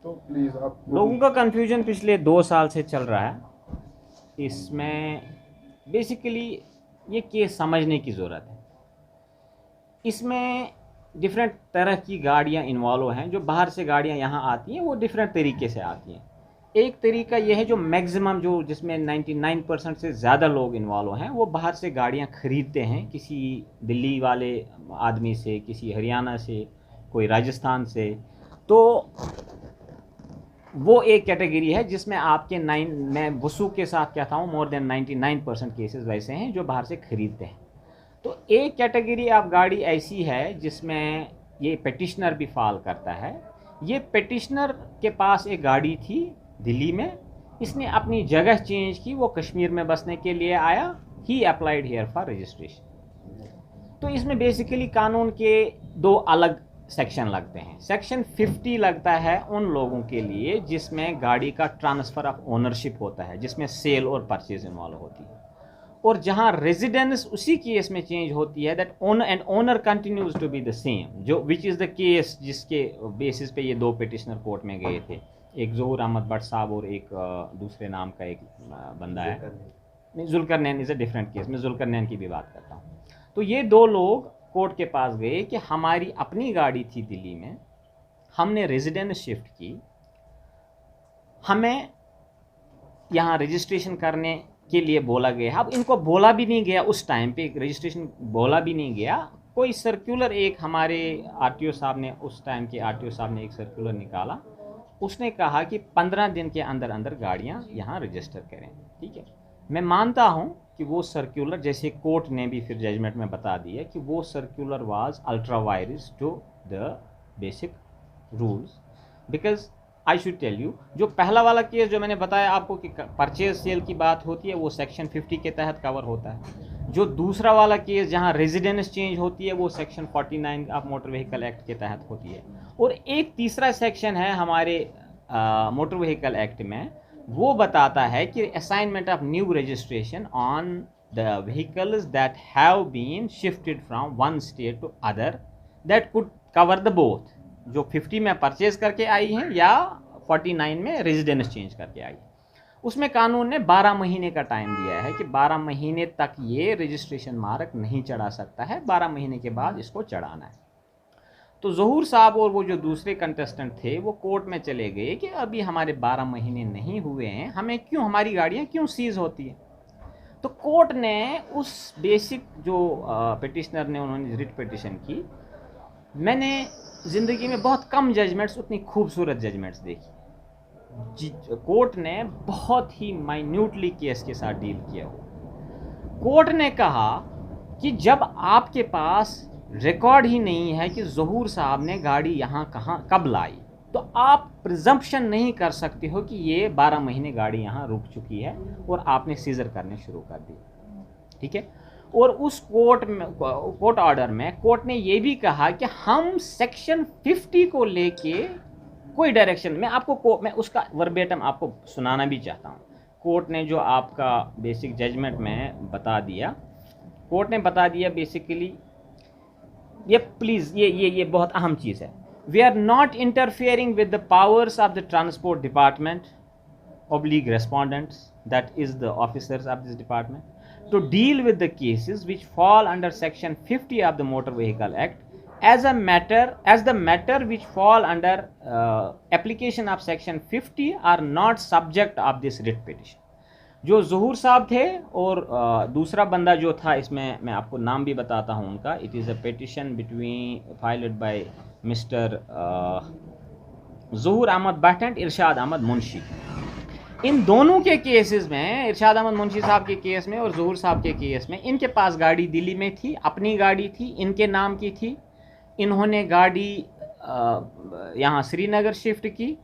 तो प्लीज़ आप लोगों का कन्फ्यूजन पिछले 2 साल से चल रहा है। इसमें बेसिकली ये केस समझने की ज़रूरत है। इसमें डिफरेंट तरह की गाड़ियाँ इन्वॉल्व हैं। जो बाहर से गाड़ियाँ यहाँ आती हैं वो डिफरेंट तरीके से आती हैं। एक तरीका यह है जो मैक्सिमम जो जिसमें 99% से ज़्यादा लोग इन्वॉल्व हैं, वो बाहर से गाड़ियाँ ख़रीदते हैं, किसी दिल्ली वाले आदमी से, किसी हरियाणा से, कोई राजस्थान से। तो वो एक कैटेगरी है जिसमें आपके मैं वसूख के साथ कहता हूँ मोर देन 99% केसेस वैसे हैं जो बाहर से ख़रीदते हैं। तो एक कैटेगरी आप गाड़ी ऐसी है जिसमें ये पेटिशनर भी फॉल करता है। ये पेटिशनर के पास एक गाड़ी थी दिल्ली में, इसने अपनी जगह चेंज की, वो कश्मीर में बसने के लिए आया, ही अप्लाइड हियर फॉर रजिस्ट्रेशन। तो इसमें बेसिकली कानून के दो अलग सेक्शन लगते हैं। सेक्शन 50 लगता है उन लोगों के लिए जिसमें गाड़ी का ट्रांसफ़र ऑफ ओनरशिप होता है, जिसमें सेल और परचेज इन्वॉल्व होती है। और जहां रेजिडेंस उसी केस में चेंज होती है, that owner and owner continues to be the same, जो विच इज़ द केस जिसके बेसिस पे ये दो पिटिशनर कोर्ट में गए थे। एक ज़हूर अहमद भट्ट साहब और एक दूसरे नाम का एक बंदा है, नहीं Zulqarnain is a different case, मैं जुल्करनैन की भी बात करता हूँ। तो ये दो लोग कोर्ट के पास गए कि हमारी अपनी गाड़ी थी दिल्ली में, हमने रेजिडेंस शिफ्ट की, हमें यहाँ रजिस्ट्रेशन करने के लिए बोला गया। अब इनको बोला भी नहीं गया, उस टाइम पे रजिस्ट्रेशन बोला भी नहीं गया। कोई सर्कुलर एक हमारे आरटीओ साहब ने, उस टाइम के आरटीओ साहब ने एक सर्कुलर निकाला, उसने कहा कि 15 दिन के अंदर अंदर गाड़ियाँ यहाँ रजिस्टर करें। ठीक है, मैं मानता हूँ कि वो सर्कुलर, जैसे कोर्ट ने भी फिर जजमेंट में बता दिया कि वो circular was ultra vires to the basic rules, because I should tell you, जो पहला वाला केस जो मैंने बताया आपको कि परचेज सेल की बात होती है, वो सेक्शन 50 के तहत कवर होता है। जो दूसरा वाला केस जहां रेजिडेंस चेंज होती है, वो section 49 of motor vehicle act के तहत होती है। और एक तीसरा सेक्शन है हमारे मोटर व्हीकल एक्ट में, वो बताता है कि assignment of new registration on the vehicles that have been shifted from one state to other, that could cover the both, जो 50 में परचेज करके आई हैं या 49 में रेजिडेंस चेंज करके आई। उसमें कानून ने 12 महीने का टाइम दिया है कि 12 महीने तक ये रजिस्ट्रेशन मार्क नहीं चढ़ा सकता है, 12 महीने के बाद इसको चढ़ाना है। तो ज़हूर साहब और वो जो दूसरे कंटेस्टेंट थे वो कोर्ट में चले गए कि अभी हमारे 12 महीने नहीं हुए हैं, हमें क्यों, हमारी गाड़ियाँ क्यों सीज होती हैं। तो कोर्ट ने उस बेसिक जो पिटिशनर ने, उन्होंने रिट पिटिशन की, मैंने ज़िंदगी में बहुत कम जजमेंट्स, उतनी खूबसूरत जजमेंट्स देखी। कोर्ट ने बहुत ही माइन्यूटली केस के साथ डील किया। कोर्ट ने कहा कि जब आपके पास रिकॉर्ड ही नहीं है कि ज़हूर साहब ने गाड़ी यहाँ कहाँ कब लाई, तो आप प्रिजम्पशन नहीं कर सकते हो कि ये 12 महीने गाड़ी यहाँ रुक चुकी है और आपने सीजर करने शुरू कर दी। ठीक है, और उस कोर्ट ऑर्डर में कोर्ट ने ये भी कहा कि हम सेक्शन 50 को लेके कोई डायरेक्शन, मैं उसका वर्बेटम आपको सुनाना भी चाहता हूँ। कोर्ट ने जो आपका बेसिक जजमेंट में बता दिया, कोर्ट ने बता दिया बेसिकली, ये प्लीज़ ये बहुत अहम चीज़ है। We are not interfering with the powers of the transport department oblique respondents, that is the officers of this department, to deal with the cases which fall under section 50 of the Motor Vehicle Act as the matter which fall under application of section 50 are not subject of this writ petition। जो ज़हूर साहब थे और दूसरा बंदा जो था, इसमें मैं आपको नाम भी बताता हूँ उनका, it is a petition between filed by mister Zahoor Ahmad Bhat and Irshad Ahmad Munshi. इन दोनों के केसेस में, इरशाद अहमद मुंशी साहब के केस में और ज़हूर साहब के केस में, इनके पास गाड़ी दिल्ली में थी, अपनी गाड़ी थी, इनके नाम की थी। इन्होंने गाड़ी यहाँ श्रीनगर शिफ्ट की,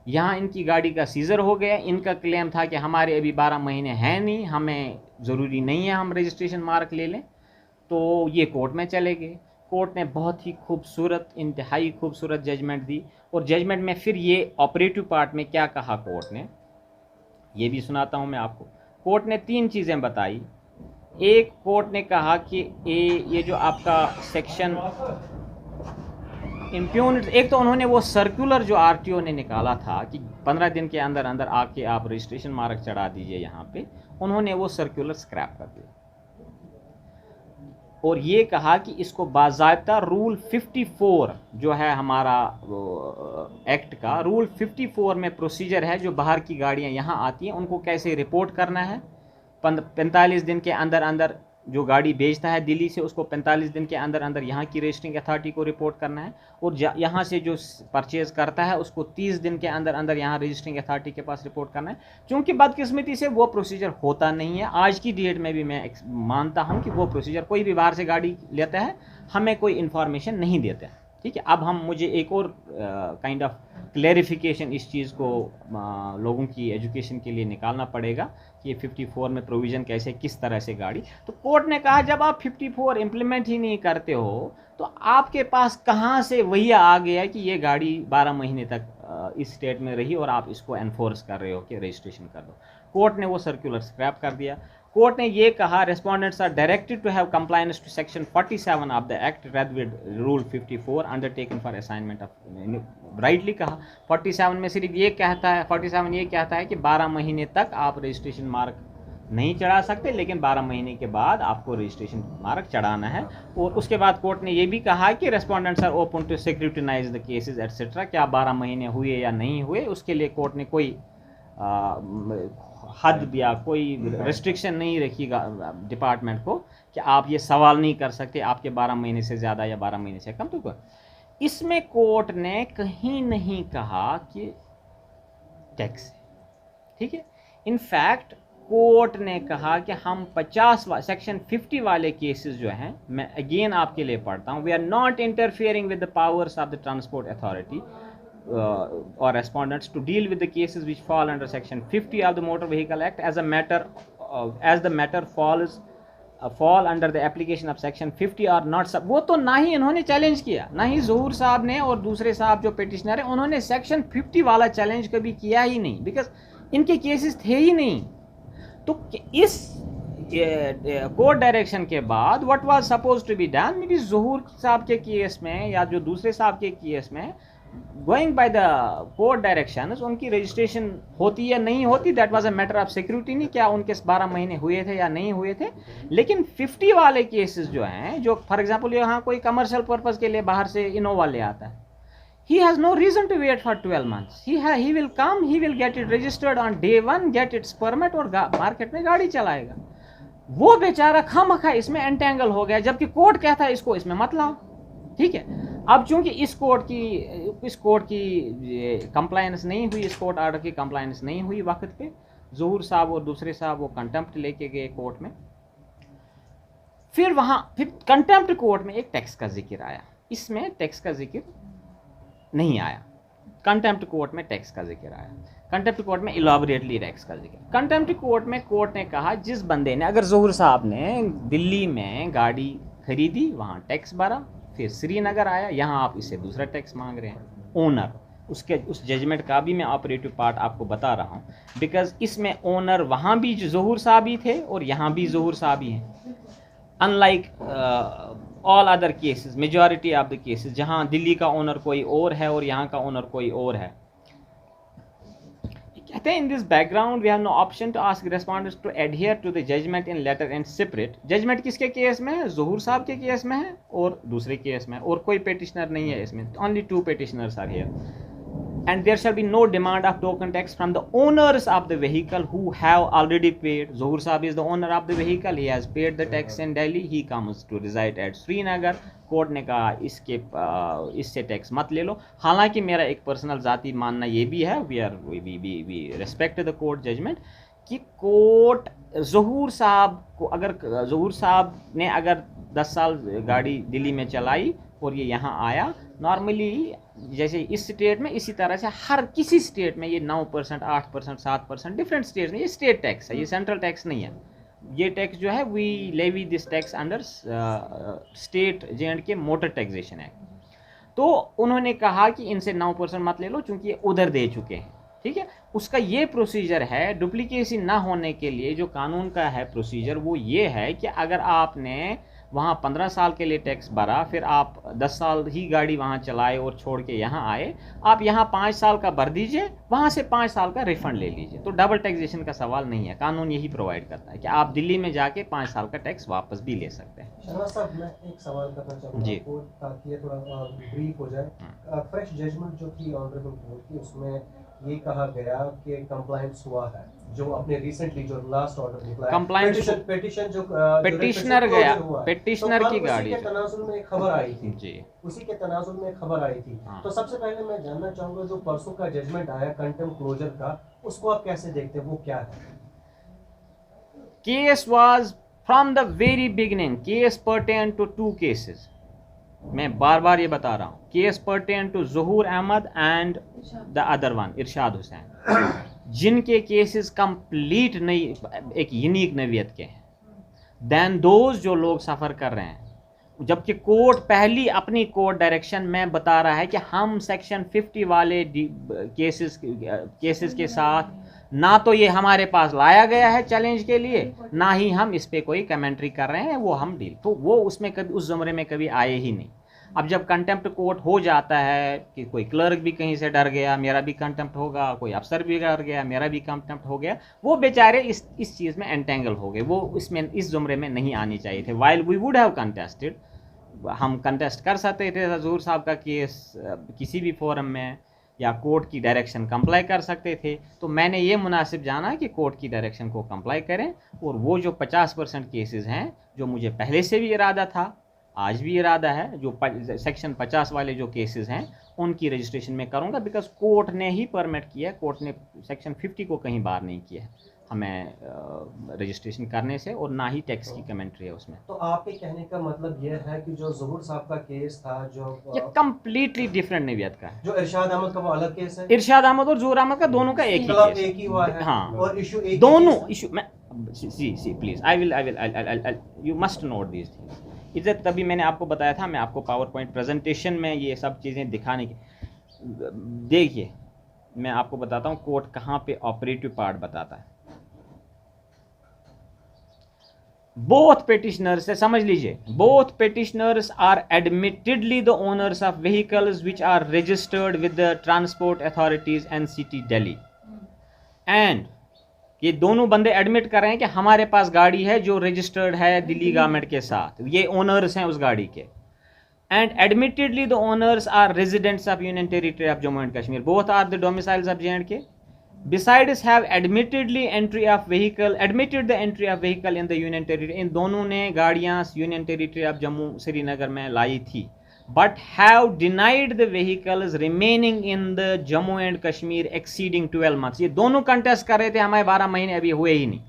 यहाँ इनकी गाड़ी का सीज़र हो गया। इनका क्लेम था कि हमारे अभी 12 महीने हैं नहीं, हमें ज़रूरी नहीं है हम रजिस्ट्रेशन मार्क ले लें। तो ये कोर्ट में चले गए। कोर्ट ने बहुत ही खूबसूरत, इंतहाई खूबसूरत जजमेंट दी। और जजमेंट में फिर ये ऑपरेटिव पार्ट में क्या कहा कोर्ट ने, ये भी सुनाता हूँ मैं आपको। कोर्ट ने 3 चीज़ें बताई। एक, कोर्ट ने कहा कि ये जो आपका सेक्शन इम्प्यूनिटी, एक तो उन्होंने वो सर्कुलर जो आरटीओ ने निकाला था कि 15 दिन के अंदर अंदर आके आप रजिस्ट्रेशन मार्क चढ़ा दीजिए यहाँ पे, उन्होंने वो सर्कुलर स्क्रैप कर दिया और ये कहा कि इसको बाज़ाब्ता रूल 54 जो है हमारा एक्ट का, रूल 54 में प्रोसीजर है जो बाहर की गाड़ियाँ यहाँ आती हैं उनको कैसे रिपोर्ट करना है। 45 दिन के अंदर अंदर जो गाड़ी भेजता है दिल्ली से, उसको 45 दिन के अंदर अंदर यहाँ की रजिस्ट्रिंग अथॉरिटी को रिपोर्ट करना है, और यहाँ से जो परचेज़ करता है उसको 30 दिन के अंदर अंदर यहाँ रजिस्ट्रिंग अथॉरिटी के पास रिपोर्ट करना है। क्योंकि बदकिस्मती से वो प्रोसीजर होता नहीं है। आज की डेट में भी मैं मानता हूँ कि वो प्रोसीजर, कोई भी बाहर से गाड़ी लेता है हमें कोई इन्फॉर्मेशन नहीं देता है, ठीक है। अब मुझे एक और काइंड ऑफ क्लैरिफिकेशन इस चीज़ को लोगों की एजुकेशन के लिए निकालना पड़ेगा कि ये 54 में प्रोविज़न कैसे, किस तरह से गाड़ी। तो कोर्ट ने कहा जब आप 54 इम्प्लीमेंट ही नहीं करते हो तो आपके पास कहाँ से वही आ गया कि ये गाड़ी 12 महीने तक इस स्टेट में रही और आप इसको एनफोर्स कर रहे हो कि रजिस्ट्रेशन कर दो। कोर्ट ने वो सर्कुलर स्क्रैप कर दिया। कोर्ट ने ये कहा respondents are directed to have compliance to section 47 of the act read with rule 54 undertaken for assignment of. Rightly कहा 47 में सिर्फ ये कहता है, 47 ये कहता है कि 12 महीने तक आप रजिस्ट्रेशन मार्क नहीं चढ़ा सकते, लेकिन 12 महीने के बाद आपको रजिस्ट्रेशन मार्क चढ़ाना है। और उसके बाद कोर्ट ने ये भी कहा कि respondents are open to scrutinise the cases etcetera. क्या 12 महीने हुए या नहीं हुए उसके लिए कोर्ट ने कोई हद या कोई रेस्ट्रिक्शन नहीं रखी डिपार्टमेंट को कि आप ये सवाल नहीं कर सकते आपके 12 महीने से ज़्यादा या 12 महीने से कम। तो इसमें कोर्ट ने कहीं नहीं कहा कि टैक्स, ठीक है। इनफैक्ट कोर्ट ने कहा कि हम 50 सेक्शन 50 वाले केसेस जो हैं, मैं अगेन आपके लिए पढ़ता हूँ, we are not interfering with the powers of the transport authority or respondents to deal with the cases which fall under section 50 of the Motor Vehicle Act as the matter fall under the application of section 50 or not sub। वो तो ना ही इन्होंने challenge किया, ना ही ज़हूर साहब ने और दूसरे साहब जो पिटिशनर है उन्होंने सेक्शन 50 वाला चैलेंज कभी किया ही नहीं, बिकॉज इनके केसेस थे ही नहीं। तो इस कोर्ट डायरेक्शन के बाद what was suppose to be done, may be Zahoor साहब के केस में या जो दूसरे साहब के केस में going by the court direction उनकी रजिस्ट्रेशन होती या नहीं होती, that was a matter of security, नहीं क्या उनके 12 महीने हुए थे या नहीं हुए थे। लेकिन 50 वाले केसेस जो हैं, जो फॉर एग्जांपल यहाँ कोई कमर्शियल पर्पस के लिए बाहर से इनोवा ले आता है, he has no reason to wait for 12 months, he will come, he will get it registered on day 1, get its permit और मार्केट में गाड़ी चलाएगा। वो बेचारा खामखा इसमें एंटेंगल हो गया, जबकि कोर्ट कहता है इसको इसमें मत लाओ, ठीक है। अब चूंकि इस कोर्ट की कंप्लायंस नहीं हुई, इस कोर्ट ऑर्डर की कंप्लायंस नहीं हुई वक्त पे, ज़हूर साहब और दूसरे साहब वो कंटेम्प्ट लेके गए कोर्ट में। फिर कंटेम्प्ट कोर्ट में एक टैक्स का जिक्र आया, इसमें टैक्स का जिक्र नहीं आया। कंटेम्प्ट कोर्ट में टैक्स का जिक्र आया, कंटेम्प्ट कोर्ट में इलाबोरेटली टैक्स का जिक्र। कंटेम्प्ट कोर्ट में कोर्ट ने कहा जिस बंदे ने, अगर ज़हूर साहब ने दिल्ली में गाड़ी खरीदी, वहाँ टैक्स भरा, फिर श्रीनगर आया, यहाँ आप इससे दूसरा टैक्स मांग रहे हैं, ओनर, उस जजमेंट का भी मैं ऑपरेटिव पार्ट आपको बता रहा हूँ, बिकॉज इसमें ओनर वहाँ भी ज़हूर साहब ही थे और यहाँ भी ज़हूर साहब ही हैं। Unlike all other cases, majority of the cases जहाँ दिल्ली का ओनर कोई और है और यहाँ का ओनर कोई और है। कहते हैं in this background we have no option to ask respondents to adhere to the judgment in letter and separate. Judgment किसके केस में है? ज़हूर साहब के केस में है और दूसरे केस में, और कोई पेटिशनर नहीं है इसमें, only 2 petitioners are here. And there shall be no demand of token tax from the owners of the vehicle who have already paid. Zohur Saab is the owner of the vehicle. He has paid the tax in Delhi. He comes to reside at Srinagar. Court ने कहा इससे tax मत ले लो। हालांकि मेरा एक personal ज़ाती मानना ये भी है, we respect the court judgment, कि कोर्ट ज़हूर साहब को, अगर ज़हूर साहब ने अगर 10 साल गाड़ी दिल्ली में चलाई और ये यहाँ आया, नॉर्मली जैसे इस स्टेट में, इसी तरह से हर किसी स्टेट में ये 9%, 8%, 7%, डिफरेंट स्टेट्स में ये स्टेट टैक्स है, ये सेंट्रल टैक्स नहीं है। ये टैक्स जो है we levy this tax under state J&K motor taxation act. तो उन्होंने कहा कि इनसे 9% मत ले लो क्योंकि ये उधर दे चुके हैं, ठीक है। उसका ये प्रोसीजर है, डुप्लीकेसी ना होने के लिए जो कानून का है प्रोसीजर वो ये है कि अगर आपने वहाँ 15 साल के लिए टैक्स भरा, फिर आप 10 साल ही गाड़ी वहाँ चलाए और छोड़ के यहाँ आए, आप यहाँ 5 साल का भर दीजिए, वहाँ से 5 साल का रिफंड ले लीजिए। तो डबल टैक्सेशन का सवाल नहीं है, कानून यही प्रोवाइड करता है कि आप दिल्ली में जाके 5 साल का टैक्स वापस भी ले सकते हैं। शर्मा साहब, मैं एक सवाल करना चाहूँगा जी। आपको, ताकि ये थोड़ा ब्रीफ हो जाए। फ्रेश जजमेंट जो थी ऑनरेबल कोर्ट की, उसमें ये कहा गया कि कंप्लायंस हुआ है, जो अपने रिसेंटली जो लास्ट ऑर्डर निकला है, Compliance- पेटिशन जो पेटिशनर गया, हुआ है, पेटिशनर तो की कल गाड़ी उसी के तनाजुल में एक खबर आई थी जी। उसी के तनाजुल में एक खबर आई थी। हाँ। तो सबसे पहले मैं जानना चाहूंगा, जो परसों का जजमेंट आया कंटेम्प्ट क्लोजर का, उसको आप कैसे देखते हैं, वो क्या है? Case was from the very beginning, case pertain to 2 cases. मैं बार बार ये बता रहा हूँ, case pertain to Zahoor Ahmad and the other one Irshad Hussain, जिनके केसेस कंप्लीट नई एक यूनिक नवियत के हैं दैन दोज जो लोग सफ़र कर रहे हैं। जबकि कोर्ट पहली अपनी कोर्ट डायरेक्शन में बता रहा है कि हम सेक्शन 50 वाले केसेस के साथ ना तो ये हमारे पास लाया गया है चैलेंज के लिए, ना ही हम इस पे कोई कमेंट्री कर रहे हैं, वो हम डील, तो वो उसमें कभी उस ज़मरे में कभी आए ही नहीं। अब जब कंटेम्प्ट कोर्ट हो जाता है कि कोई क्लर्क भी कहीं से डर गया मेरा भी कंटेम्प्ट होगा, कोई अफसर भी डर गया मेरा भी कंटेम्प्ट हो गया, वो बेचारे इस चीज़ में एंटेंगल हो गए, वो इसमें इस ज़मरे में नहीं आनी चाहिए थे। While we would have contested, हम कंटेस्ट कर सकते थे ज़हूर साहब का केस किसी भी फोरम में, या कोर्ट की डायरेक्शन कंप्लाई कर सकते थे। तो मैंने ये मुनासिब जाना कि कोर्ट की डायरेक्शन को कंप्लाई करें, और वो जो 50% केसेस हैं, जो मुझे पहले से भी इरादा था, आज भी इरादा है, जो सेक्शन 50 वाले जो केसेस हैं उनकी रजिस्ट्रेशन में करूंगा, बिकॉज कोर्ट ने ही परमिट किया है, कोर्ट ने सेक्शन 50 को कहीं बार नहीं किया है हमें रजिस्ट्रेशन करने से, और ना ही टैक्स की कमेंट्री है उसमें। तो आपके कहने का मतलब यह है कि जो ज़हूर साहब का केस था, जो ये कम्प्लीटली डिफरेंट नवियत का है। जो इरशाद अहमद का वो अलग केस है, इरशाद अहमद और ज़हूर अहमद का दोनों का एक ही मतलब केस एक ही हुआ है, हाँ, और इशू एक दोनों इशू में see please I will you must note this things. इज्जत तभी मैंने आपको बताया था, मैं आपको पावर पॉइंट प्रेजेंटेशन में ये सब चीज़ें दिखाने की, देखिए मैं आपको बताता हूँ कोर्ट कहाँ पे ऑपरेटिव पार्ट बताता है। बोथ पेटिशनर्स से समझ लीजिए, both petitioners are admittedly the owners of vehicles which are registered with the transport authorities NCT Delhi, and ये दोनों बंदे एडमिट कर रहे हैं कि हमारे पास गाड़ी है जो रजिस्टर्ड है दिल्ली गवर्नमेंट के साथ, ये ओनर्स हैं उस गाड़ी के, and admittedly the owners are residents of union territory of Jammu and Kashmir, both are the domiciles of J&K, besides have admitted the entry of vehicle in the union territory, इन दोनों ने गाड़ियां union territory of Jammu Srinagar में लाई थी, but have denied the vehicles remaining in the Jammu and Kashmir exceeding 12 months। ये दोनों contest कर रहे थे, हमारे 12 महीने अभी हुए ही नहीं।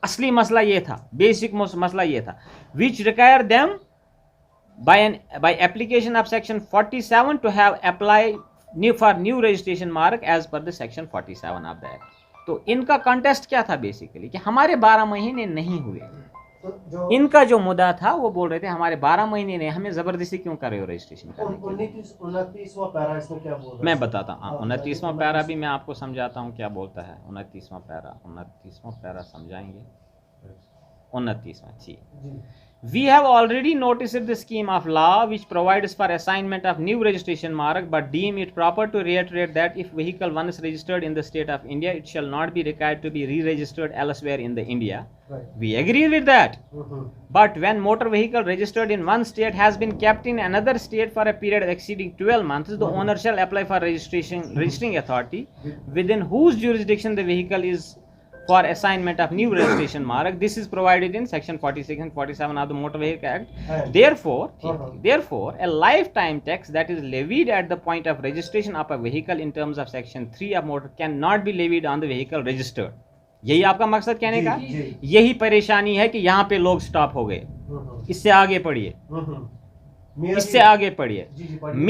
असली मसला ये था, बेसिक मसला ये था, which require them by application of section 47 to have apply for new registration mark as per the section 47 of the act। तो इनका कंटेस्ट क्या था बेसिकली, कि हमारे 12 महीने नहीं हुए। तो इनका जो मुद्दा था वो बोल रहे थे हमारे 12 महीने ने, हमें जबरदस्ती क्यों कर रहे हो रजिस्ट्रेशन करने के लिए। 29वां पैरा इसमें क्या बोल रहा है? मैं बताता हूँ, 29वां पैरा भी मैं आपको समझाता हूँ क्या बोलता है। 29वां पैरा समझाएंगे। 29वां ठीक। जी। We have already noticed the scheme of law which provides for assignment of new registration mark, but deem it proper to reiterate that if vehicle once registered in the state of India, it shall not be required to be re-registered elsewhere in the India. Right. We agree with that. Mhm. But when motor vehicle registered in one state has been kept in another state for a period exceeding 12 months, the owner shall apply for registering authority within whose jurisdiction the vehicle is for assignment of new registration mark. This is provided in section 46 and 47 of the Motor Vehicle Act. Right. Therefore, a lifetime tax that is levied at the point of registration of a vehicle in terms of section 3 of motor cannot be levied on the vehicle registered. यही आपका मकसद कहने का, यही परेशानी है कि यहाँ पे लोग स्टॉप हो गए। इससे आगे पढ़िए, इससे आगे पढ़िए।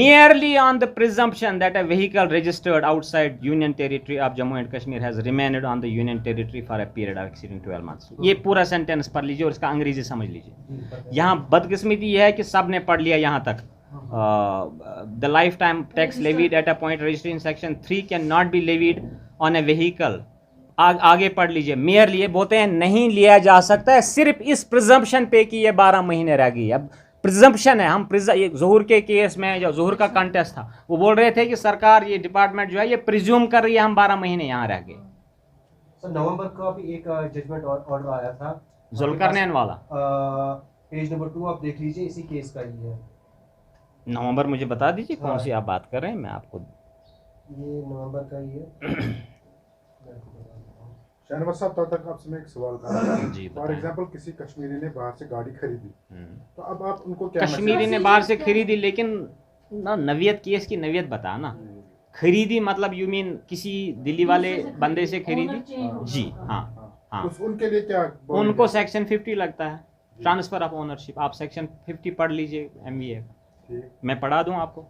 Merely on the presumption that a vehicle registered outside Union Territory of Jammu and Kashmir has remained on the Union Territory for a period of exceeding 12 months। ये पूरा सेंटेंस पढ़ लीजिए और इसका अंग्रेजी समझ लीजिए। यहाँ बदकिस्मती यह है कि सब ने पढ़ लिया यहाँ तक। The lifetime tax levied at a point registering section 3 cannot be levied on a vehicle आगे पढ़ लीजिए, मेयर लिए बोलते हैं नहीं लिया जा सकता है सिर्फ इस प्रिजम्पशन पे कि ये 12 महीने रह गई। अब प्रिजम्पशन है, हम ज़हूर के केस में जो ज़हूर का कंटेस्ट था वो बोल रहे थे कि सरकार ये डिपार्टमेंट जो है ये प्रिज्यूम कर रही है हम 12 महीने यहाँ रह गए। सर नवंबर को भी एक जजमेंट ऑर्डर आया था जुल्करनैन वाला, पेज नंबर 2 आप देख लीजिए, इसी केस का ही है। नवंबर मुझे बता दीजिए कौन हाँ। सी आप बात कर रहे हैं, मैं आपको ये नवंबर का ही है। शहनवाज साहब तक आपसे मैं एक सवाल कर जी फॉर एग्जांपल किसी कश्मीरी ने बाहर से गाड़ी खरीदी, तो अब आप उनको क्या कश्मीरी ने बाहर से खरीदी, लेकिन ना नवियत केस की नवियत बता ना, खरीदी मतलब यू मीन किसी दिल्ली वाले बंदे से खरीदी? जी हाँ हाँ, उनके लिए क्या उनको सेक्शन 50 लगता है, ट्रांसफर ऑफ ओनरशिप। आप सेक्शन 50 पढ़ लीजिए MBA का, मैं पढ़ा दूं आपको,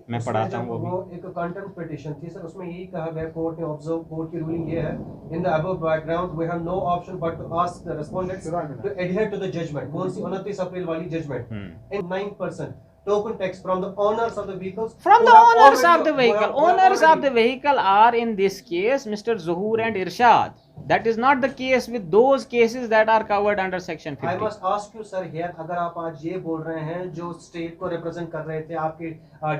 मैं पढ़ाता हूँ वो एक कंटेम्प्ट पिटीशन थी सर, उसमें यही कहा गया कोर्ट ने ऑब्जर्व, कोर्ट की रूलिंग ये है, in the above background we have no option but to ask the respondents to adhere to the judgment. कौन सी 29 अप्रैल वाली judgment? In 9% token tax from the owners of the vehicles, from the owners of the vehicle. Owners of the vehicle are in this case Mr. Zuhur and Irshad. That is not the case with those cases that are covered under section 50. I must ask you sir here, अगर आप आज ये बोल रहे हैं जो state को represent कर रहे थे, आपके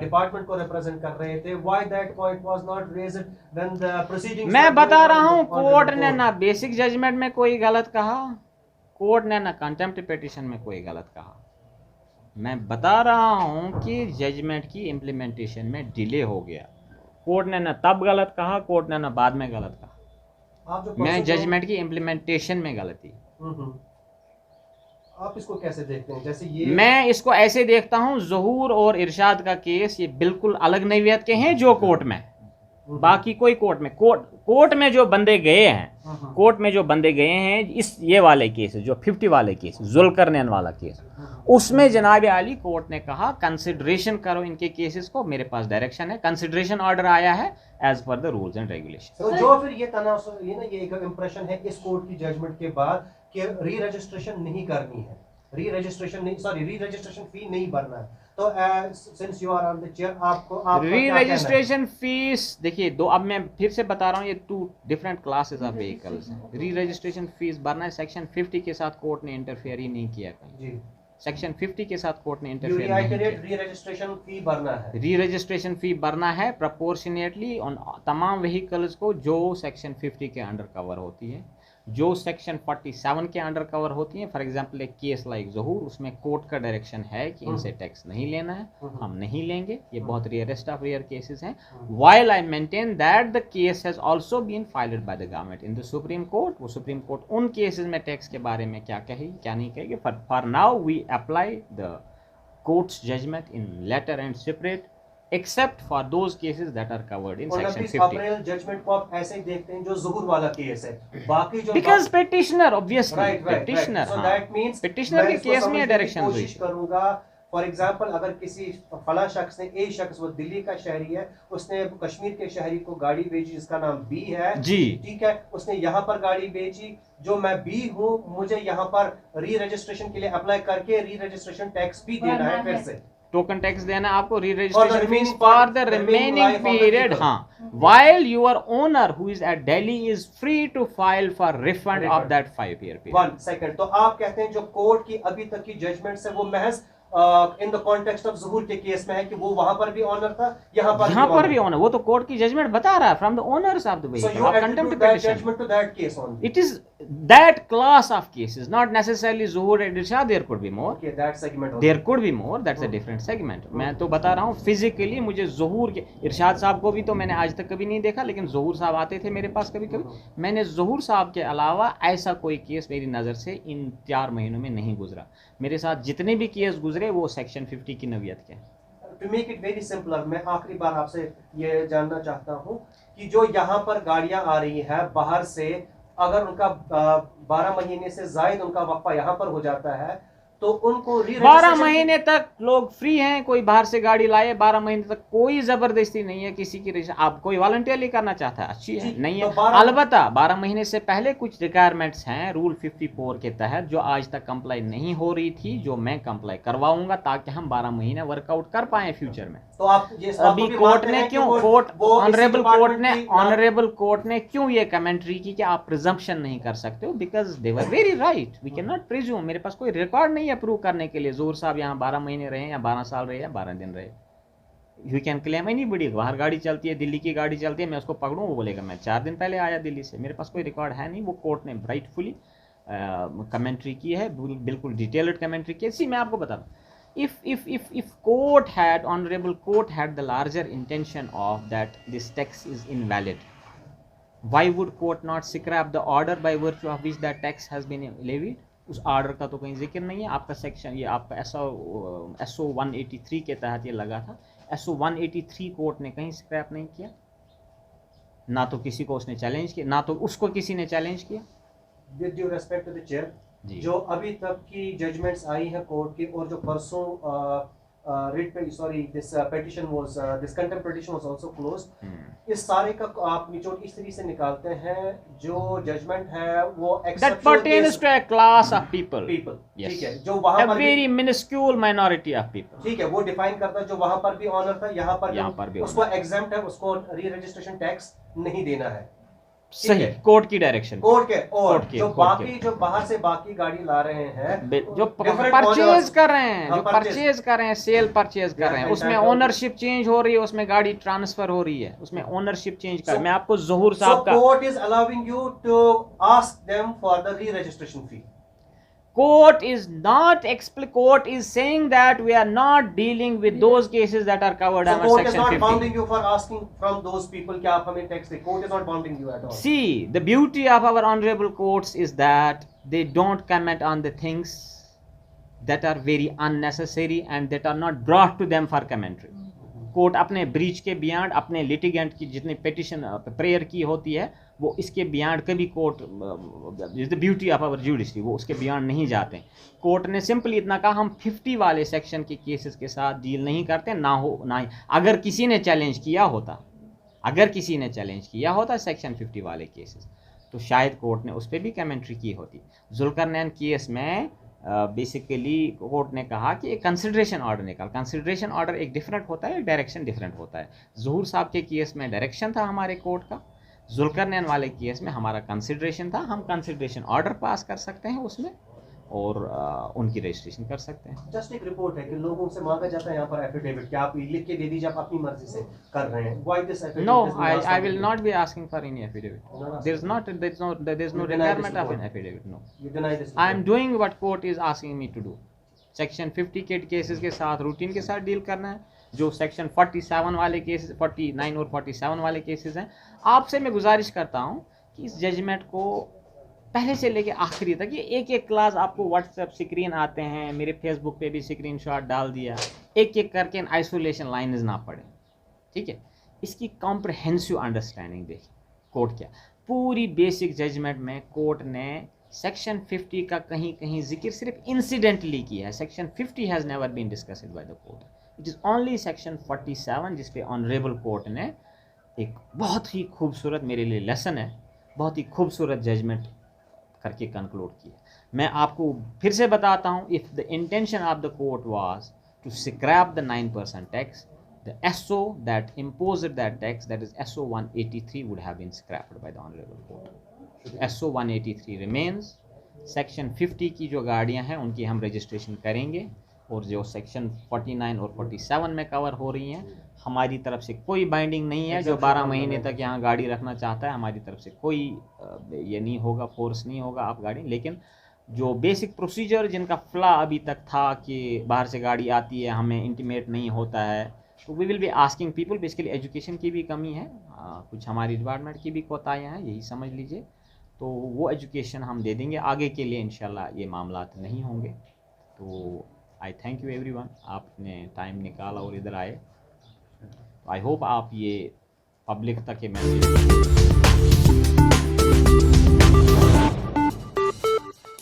डिपार्टमेंट को रिप्रेजेंट कर रहे थे, why that point was not raised when the proceedings? मैं बता रहा हूँ कोर्ट ने ना बेसिक जजमेंट में कोई गलत कहा, कोर्ट ने ना कंटेम्प्ट पिटीशन में कोई गलत कहा। मैं बता रहा हूं कि जजमेंट की इम्प्लीमेंटेशन में डिले हो गया। कोर्ट ने ना तब गलत कहा, कोर्ट ने ना बाद में गलत कहा। मैं जजमेंट की इम्प्लीमेंटेशन में गलती। आप इसको कैसे देखते हैं? जैसे ये मैं इसको ऐसे देखता हूं, ज़हूर और इरशाद का केस ये बिल्कुल अलग नैवियत के हैं जो कोर्ट में, बाकी कोई कोर्ट में, कोर्ट में जो बंदे गए हैं, कोर्ट में जो बंदे गए हैं इस ये वाले केस जो 50 वाले केस, जुल्करनैन वाला केस, उसमें जनाब आली कोर्ट ने कहा कंसिडरेशन करो इनके केसेस को, मेरे पास डायरेक्शन है, कंसिडरेशन ऑर्डर आया है as per the rules and regulation. तो जो फिर ये तनासुर, ये ना ये एक इंप्रेशन है इस कोर्ट की जजमेंट के बाद कि री रजिस्ट्रेशन नहीं करनी है, री रजिस्ट्रेशन फी नहीं भरना है। तो since you are on the chair, आपको री रजिस्ट्रेशन फीस देखिए दो, अब मैं फिर से बता रहा हूँ ये 2 डिफरेंट क्लासेस ऑफ व्हीकल्स हैं। री रजिस्ट्रेशन फीस भरना है, सेक्शन 50 के साथ कोर्ट ने इंटरफेयर ही नहीं किया कहीं जी। सेक्शन 50 के साथ कोर्ट ने इंटरफेयर नहीं किया। री रजिस्ट्रेशन फी भरना है, री रजिस्ट्रेशन फी भरना है प्रोपोर्शनेटली ऑन तमाम व्हीकल्स को जो सेक्शन 50 के अंडर कवर होती है, जो सेक्शन 47 के अंडर कवर होती हैं। फॉर एग्जांपल एक केस लाइक ज़हूर, उसमें कोर्ट का डायरेक्शन है कि इनसे टैक्स नहीं लेना है, हम नहीं लेंगे, ये बहुत रेयरेस्ट ऑफ रेयर केसेस हैं। While I maintain that the case has also been filed by the government in the supreme court, वो सुप्रीम कोर्ट उन केसेस में टैक्स के बारे में क्या कही क्या नहीं कहेगी। For now we apply the court's judgment in letter and separate except for those cases that are covered in section 50. अप्रैल जजमेंट को आप ऐसे ही देखते हैं जो ज़हूर वाला केस है, बाकी जो because petitioner obviously right, petitioner so that means petitioner के केस में डायरेक्शन हुई। कोशिश करूंगा फॉर एग्जांपल, अगर किसी फला शख्स ने, ए शख्स वो दिल्ली का शहरी है, उसने कश्मीर के शहरी को गाड़ी बेची जिसका नाम बी है जी, ठीक है, उसने यहाँ पर गाड़ी बेची, जो मैं बी हूँ, मुझे यहाँ पर री रजिस्ट्रेशन के लिए अप्लाई करके री रजिस्ट्रेशन टैक्स भी देना है, फिर से टोकन टैक्स देना आपको, re registration fees for the remaining period. हाँ, while your owner who is at Delhi is free to file for refund of that 5-year period। 1 second, तो आप कहते हैं जो कोर्ट की अभी तक की जजमेंट्स है वो महज इन द कॉन्टेक्स्ट ऑफ ज़हूर के केस में है कि वो वहां पर भी ऑनर था, यहाँ पर भी ऑनर, वो तो कोर्ट की जजमेंट बता रहा है from the owners of the vehicle, आप contempt judgment to that case only. It is that class of cases, not necessarily Zuhur and Irshad, there could be more, okay, that segment there could be more, that's a different segment। मैं तो बता रहा हूँ physically मुझे ज़हूर के, इरशाद साहब को भी तो मैंने आज तक कभी नहीं देखा, लेकिन ज़हूर साहब आते थे मेरे पास कभी कभी, मैंने ज़हूर साहब के अलावा ऐसा कोई केस मेरी नज़र से इन 4 महीनों में नहीं गुजरा। मेरे साथ जितने भी केस गुजरे वो सेक्शन 50 की नवियत के। To make it very simpler, मैं आखिरी बार आपसे ये जानना चाहता हूँ कि जो यहाँ पर गाड़ियाँ आ रही है बाहर से, अगर उनका 12 महीने से जायद उनका वक्फा यहाँ पर हो जाता है, तो उनको 12 महीने तक लोग फ्री हैं, कोई बाहर से गाड़ी लाए, 12 महीने तक कोई जबरदस्ती नहीं है किसी की आप कोई वॉलंटियरली करना चाहता है, अच्छी है, नहीं है। अलबत्ता 12 महीने से पहले कुछ रिक्वायरमेंट्स हैं रूल 54 के तहत जो आज तक कंप्लाई नहीं हो रही थी, जो मैं कंप्लाई करवाऊंगा ताकि हम 12 महीने वर्कआउट कर पाए फ्यूचर में। तो आप ये अभी कोर्ट ने क्यों, ऑनरेबल कोर्ट ने क्यों ये कमेंट्री की कि आप प्रिजम्पशन नहीं कर सकते हो, because they were very right, we can not presume. मेरे पास कोई रिकॉर्ड नहीं है प्रूव करने के लिए ज़ोहर साहब यहाँ 12 महीने रहे या 12 साल रहे या 12 दिन रहे। यू कैन क्लेम एनीबडी, बाहर गाड़ी चलती है, दिल्ली की गाड़ी चलती है, मैं उसको पकड़ूँ, वो बोलेगा मैं 4 दिन पहले आया दिल्ली से। मेरे पास कोई रिकॉर्ड है नहीं, वो कोर्ट ने राइटफुली कमेंट्री की है, बिल्कुल डिटेल्ड कमेंट्री की। इसी मैं आपको बता दूँ, if court had, honorable court had the larger intention of that this tax is invalid, why would court not scrap the order by virtue of which that tax has been levied? उस order का तो कहीं जिक्र नहीं है। आपका section, ये आपका SO 183 के तहत ये लगा था, SO 183 कोर्ट ने कहीं स्क्रैप नहीं किया, ना तो किसी को उसने चैलेंज किया, ना तो उसको किसी ने चैलेंज किया। With due respect to the chair, जो अभी तक की जजमेंट्स आई हैं कोर्ट की और जो परसों रिट पे this petition was, this contempt petition was also closed, इस सारे का आप निचोड़ इस तरीके से निकालते हैं जो जजमेंट है वो that pertains to a class of people, yes, ठीक है, जो वहां पर very minuscule minority of people, ठीक है, वो डिफाइन करता है, जो वहां पर भी ऑनर था, यहाँ पर भी उसको एग्जम्प्ट है, उसको री रजिस्ट्रेशन टैक्स नहीं देना है। सही, कोर्ट की डायरेक्शन, कोर्ट के, और जो बाकी जो बाहर से बाकी गाड़ी ला रहे हैं, जो परचेज कर रहे हैं, जो परचेज कर रहे हैं, सेल परचेज कर रहे हैं, उसमें ओनरशिप चेंज हो रही है, उसमें गाड़ी ट्रांसफर हो रही है, उसमें ओनरशिप चेंज कर। मैं आपको ज़हूर साहब का, court is allowing you to ask them for the re registration fee. Court is not court is saying that we are not dealing with those cases that are covered under court section is not 50. bounding you for asking from those people कि आप हमें tax they. Court is not bounding you at all. See, the beauty of our honorable courts is that they don't comment on the things that are very unnecessary and that are not brought to them for commentary. Court अपने breach के beyond, अपने litigant की जितनी petition prayer की होती है, वो इसके बियॉन्ड कभी court, is the beauty of our judiciary, वो उसके बियॉन्ड नहीं जाते। कोर्ट ने सिंपली इतना कहा, हम 50 वाले सेक्शन के केसेस के साथ डील नहीं करते, ना ही अगर किसी ने चैलेंज किया होता सेक्शन 50 वाले केसेस, तो शायद कोर्ट ने उस पर भी कमेंट्री की होती। जुल्करनैन केस में बेसिकली कोर्ट ने कहा कि एक कंसिडरेशन ऑर्डर निकाल। कंसिडरेशन ऑर्डर एक डिफरेंट होता है, एक डायरेक्शन डिफरेंट होता है। ज़हूर साहब के केस में डायरेक्शन था हमारे कोर्ट का, जुल्करनैन वाले केस में हमारा कंसिडरेशन था। हम कंसिडरेशन ऑर्डर पास कर सकते हैं उसमें और उनकी रजिस्ट्रेशन कर सकते हैं। जस्ट एक रिपोर्ट है कि लोगों से मांगा जाता है यहाँ पर एफिडेविट कि आप लिख के दे दीजिए, आप अपनी मर्जी से कर रहे हैं। Why this affidavit? No, I will not be asking for any affidavit. There's no requirement of an affidavit. No. You deny this. I am doing what court is asking me to do. Section 50 के cases के साथ routine के साथ deal करना है। जो section 47 वाले cases, 49 और 47 वाले केसेस हैं, आपसे मैं गुजारिश करता हूँ कि इस जजमेंट को पहले से लेके आखिरी तक, ये एक एक क्लास आपको व्हाट्सएप स्क्रीन आते हैं, मेरे फेसबुक पे भी स्क्रीनशॉट डाल दिया, एक एक करके आइसोलेशन लाइन्स ना पड़े, ठीक है। इसकी कॉम्प्रहेंसिव अंडरस्टैंडिंग देखिए कोर्ट क्या, पूरी बेसिक जजमेंट में कोर्ट ने सेक्शन 50 का कहीं कहीं जिक्र सिर्फ इंसिडेंटली किया है। Section 50 has never been discussed by the court, it is only section 47 जिस पे ऑनरेबल कोर्ट ने एक बहुत ही खूबसूरत, मेरे लिए लेसन है, बहुत ही खूबसूरत जजमेंट करके कंक्लूड किया। मैं आपको फिर से बताता हूँ, if the intention of the court was to scrap the 9% tax, the SO that imposed that tax, that is SO 183, would have been scrapped by the honorable court. SO 183 remains. Section 50 की जो गाड़ियां हैं उनकी हम registration करेंगे, और जो section 49 और 47 में कवर हो रही हैं, हमारी तरफ से कोई बाइंडिंग नहीं है। जो 12 महीने तक यहाँ गाड़ी रखना चाहता है, हमारी तरफ से कोई ये नहीं होगा, फोर्स नहीं होगा आप गाड़ी। लेकिन जो बेसिक प्रोसीजर जिनका फ्ला अभी तक था कि बाहर से गाड़ी आती है, हमें इंटीमेट नहीं होता है, तो we will be asking people. Basically education की भी कमी है, कुछ हमारी डिपार्टमेंट की भी कोताहियाँ हैं, यही समझ लीजिए। तो वो एजुकेशन हम दे देंगे, आगे के लिए इंशाल्लाह ये मामला नहीं होंगे। तो आई थैंक यू एवरीवन, आपने टाइम निकाला और इधर आए। आई होप आप ये पब्लिक तक ये मैसेज